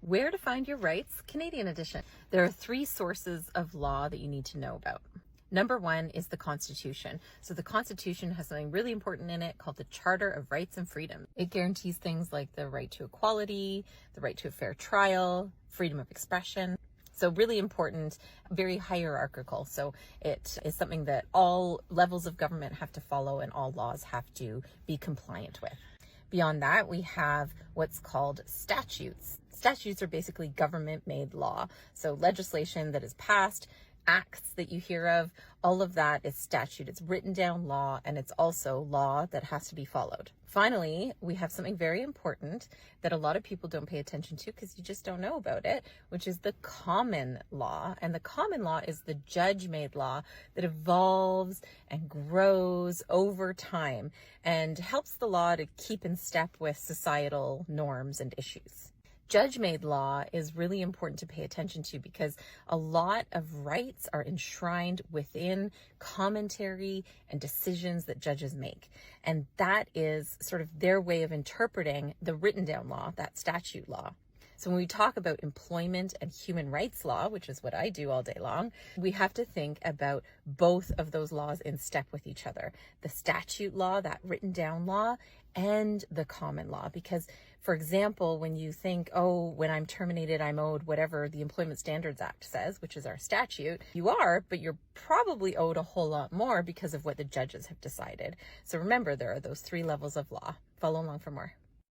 Where to Find Your Rights, Canadian edition. There are 3 sources of law that you need to know about. Number 1 is the Constitution. So the Constitution has something really important in it called the Charter of Rights and Freedom. It guarantees things like the right to equality, the right to a fair trial, freedom of expression. So really important, very hierarchical. So it is something that all levels of government have to follow and all laws have to be compliant with. Beyond that, we have what's called statutes. Statutes are basically government-made law. So legislation that is passed, acts that you hear of, all of that is statute. It's written down law, and it's also law that has to be followed. Finally, we have something very important that a lot of people don't pay attention to because you just don't know about it, which is the common law. And the common law is the judge-made law that evolves and grows over time and helps the law to keep in step with societal norms and issues. Judge-made law is really important to pay attention to because a lot of rights are enshrined within commentary and decisions that judges make. And that is sort of their way of interpreting the written down law, that statute law. So when we talk about employment and human rights law, which is what I do all day long, we have to think about both of those laws in step with each other. The statute law, that written down law, and the common law. Because, for example, when you think, oh, when I'm terminated, I'm owed whatever the Employment Standards Act says, which is our statute, you are, but you're probably owed a whole lot more because of what the judges have decided. So remember, there are those 3 levels of law. Follow along for more.